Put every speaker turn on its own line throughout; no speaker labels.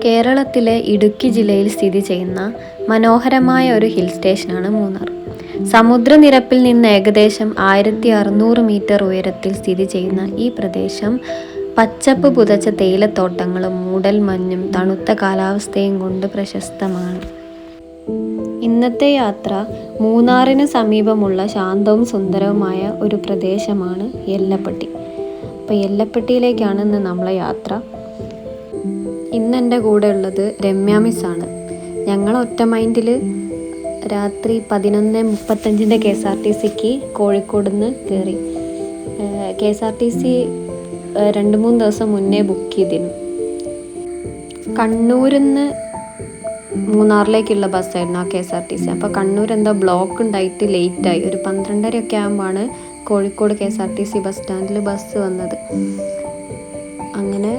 കേരളത്തിലെ ഇടുക്കി ജില്ലയിൽ സ്ഥിതി ചെയ്യുന്ന മനോഹരമായ ഒരു ഹിൽ സ്റ്റേഷനാണ് മൂന്നാർ. സമുദ്രനിരപ്പിൽ നിന്ന് ഏകദേശം 1600 മീറ്റർ ഉയരത്തിൽ സ്ഥിതി ചെയ്യുന്ന ഈ പ്രദേശം പച്ചപ്പ് പുതച്ച തേയിലത്തോട്ടങ്ങളും മൂടൽമഞ്ഞും തണുത്ത കാലാവസ്ഥയും കൊണ്ട് പ്രശസ്തമാണ്. ഇന്നത്തെ യാത്ര മൂന്നാറിന് സമീപമുള്ള ശാന്തവും സുന്ദരവുമായ ഒരു പ്രദേശമാണ് യെല്ലപ്പെട്ടി. അപ്പോൾ യെല്ലപ്പെട്ടിയിലേക്കാണ് ഇന്ന് നമ്മളെ യാത്ര. ഇന്ന് എൻ്റെ കൂടെ ഉള്ളത് രമ്യ മിസ്സാണ്. ഞങ്ങൾ ഒറ്റ മൈൻഡിൽ രാത്രി 11:35 KSRTCക്ക് കോഴിക്കോട് നിന്ന് കയറി. KSRTC 2-3 ദിവസം മുന്നേ ബുക്ക് ചെയ്തിരുന്നു. കണ്ണൂരിൽ നിന്ന് മൂന്നാറിലേക്കുള്ള ബസ്സായിരുന്നു ആ KSRTC. അപ്പോൾ കണ്ണൂർ എന്തോ ബ്ലോക്ക് ഉണ്ടായിട്ട് ലേറ്റായി. ഒരു 12:30 ആകുമ്പോഴാണ് കോഴിക്കോട് KSRTC ബസ് സ്റ്റാൻഡിൽ ബസ് വന്നത്. അങ്ങനെ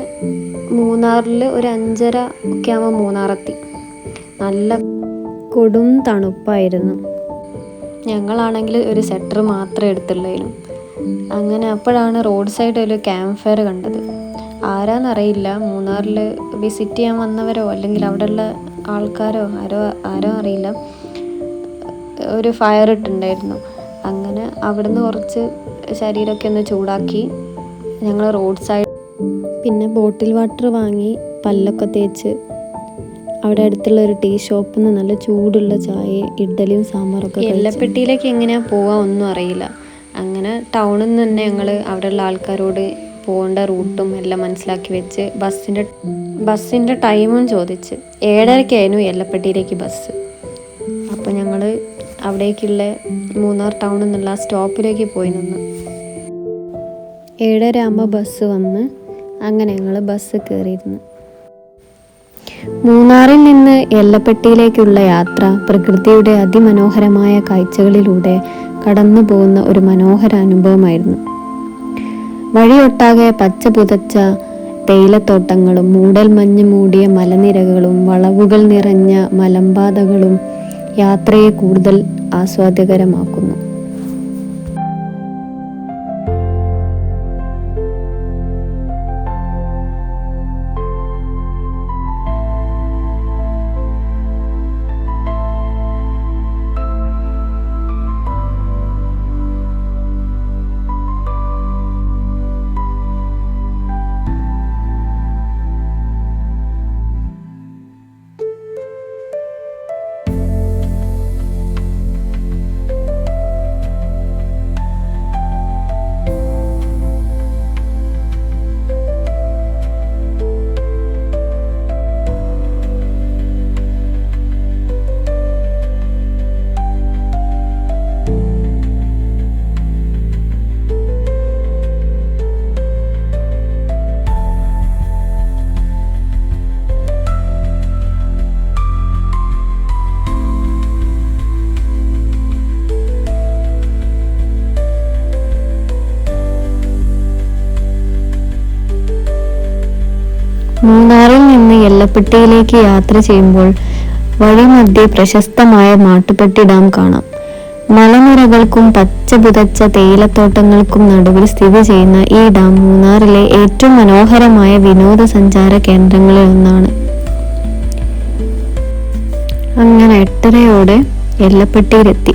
മൂന്നാറിൽ ഒരു 5:30 ആകുമ്പോൾ മൂന്നാറെത്തി. നല്ല കൊടും തണുപ്പായിരുന്നു. ഞങ്ങളാണെങ്കിൽ ഒരു സെറ്റർ മാത്രമേ എടുത്തുള്ളൂ. അങ്ങനെ അപ്പോഴാണ് റോഡ് സൈഡ് ഒരു ക്യാമ്പ് ഫയർ കണ്ടത്. ആരാന്നറിയില്ല, മൂന്നാറിൽ വിസിറ്റ് ചെയ്യാൻ വന്നവരോ അല്ലെങ്കിൽ അവിടെയുള്ള ആൾക്കാരോ ആരോ അറിയില്ല, ഒരു ഫയർ ഇട്ടുണ്ടായിരുന്നു. അങ്ങനെ അവിടുന്ന് കുറച്ച് ശരീരമൊക്കെ ഒന്ന് ചൂടാക്കി ഞങ്ങൾ റോഡ് സൈഡ് പിന്നെ ബോട്ടിൽ വാട്ടർ വാങ്ങി പല്ലൊക്കെ തേച്ച് അവിടെ അടുത്തുള്ള ഒരു ടീ ഷോപ്പിൽ നിന്ന് നല്ല ചൂടുള്ള ചായ, ഇഡ്ഡലിയും സാമ്പാറൊക്കെ. യെല്ലപ്പെട്ടിയിലേക്ക് എങ്ങനെയാണ് പോവുക ഒന്നും അറിയില്ല. അങ്ങനെ ടൗണിൽ നിന്ന് തന്നെ ഞങ്ങൾ അവിടെയുള്ള ആൾക്കാരോട് പോകേണ്ട റൂട്ടും എല്ലാം മനസ്സിലാക്കി വെച്ച് ബസ്സിൻ്റെ ടൈമും ചോദിച്ച് 7:30 യെല്ലപ്പെട്ടിയിലേക്ക് ബസ്. അപ്പോൾ ഞങ്ങൾ അവിടേക്കുള്ള മൂന്നാർ ടൗണിൽ നിന്നുള്ള സ്റ്റോപ്പിലേക്ക് പോയി നിന്ന് 7:30 ആകുമ്പോൾ ബസ് വന്ന് അങ്ങനെ ഞങ്ങൾ ബസ് കയറിയിരുന്നു. മൂന്നാറിൽ നിന്ന് യെല്ലപ്പെട്ടിയിലേക്കുള്ള യാത്ര പ്രകൃതിയുടെ അതിമനോഹരമായ കാഴ്ചകളിലൂടെ കടന്നു പോകുന്ന ഒരു മനോഹര അനുഭവമായിരുന്നു. വഴിയൊട്ടാകെ പച്ച പുതച്ച തേയിലത്തോട്ടങ്ങളും മൂടൽമഞ്ഞ് മൂടിയ മലനിരകളും വളവുകൾ നിറഞ്ഞ മലമ്പാതകളും യാത്രയെ കൂടുതൽ ആസ്വാദ്യകരമാക്കുന്നു. മൂന്നാറിൽ നിന്ന് യെല്ലപ്പെട്ടിയിലേക്ക് യാത്ര ചെയ്യുമ്പോൾ വഴിമധ്യേ പ്രശസ്തമായ മാട്ടുപ്പെട്ടി ഡാം കാണാം. മലനിരകൾക്കും പച്ച പുതച്ച തേയിലത്തോട്ടങ്ങൾക്കും നടുവിൽ സ്ഥിതി ചെയ്യുന്ന ഈ ഡാം മൂന്നാറിലെ ഏറ്റവും മനോഹരമായ വിനോദസഞ്ചാര കേന്ദ്രങ്ങളിൽ ഒന്നാണ്. അങ്ങനെ 8:30 യെല്ലപ്പെട്ടിയിലെത്തി.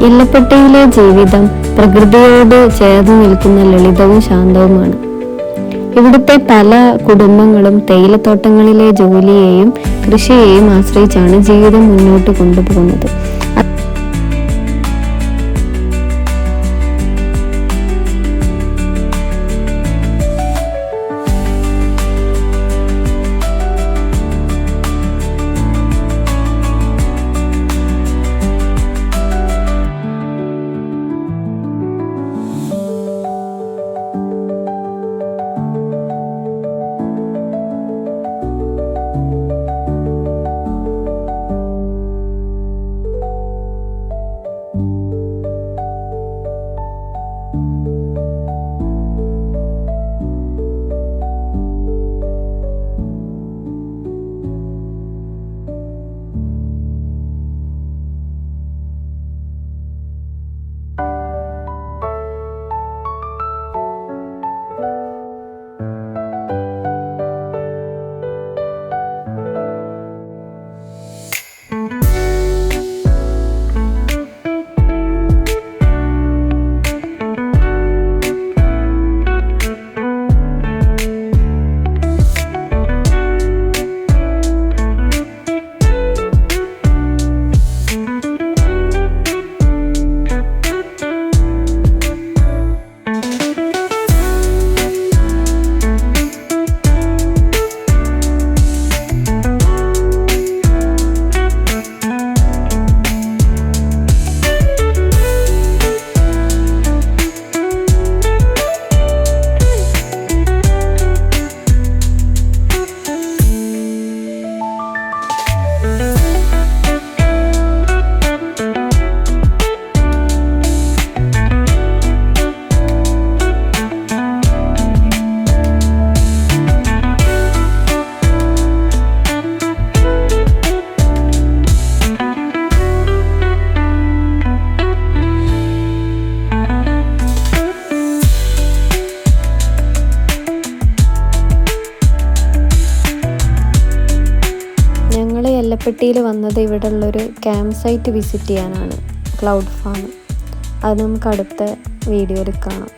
എല്ലപ്പെട്ടിയിലെ ജീവിതം പ്രകൃതിയോട് ചേർന്ന് നിൽക്കുന്ന ലളിതവും ശാന്തവുമാണ്. ഇവിടുത്തെ പല കുടുംബങ്ങളും തേയിലത്തോട്ടങ്ങളിലെ ജോലിയെയും കൃഷിയെയും ആശ്രയിച്ചാണ് ജീവിതം മുന്നോട്ട് കൊണ്ടുപോകുന്നത്. എല്ലപ്പെട്ടിയിൽ വന്നത് ഇവിടെ ഉള്ളൊരു ക്യാമ്പ് സൈറ്റ് വിസിറ്റ് ചെയ്യാനാണ്, ക്ലൗഡ് ഫാം. അത് നമുക്ക് അടുത്ത വീഡിയോയിൽ കാണാം.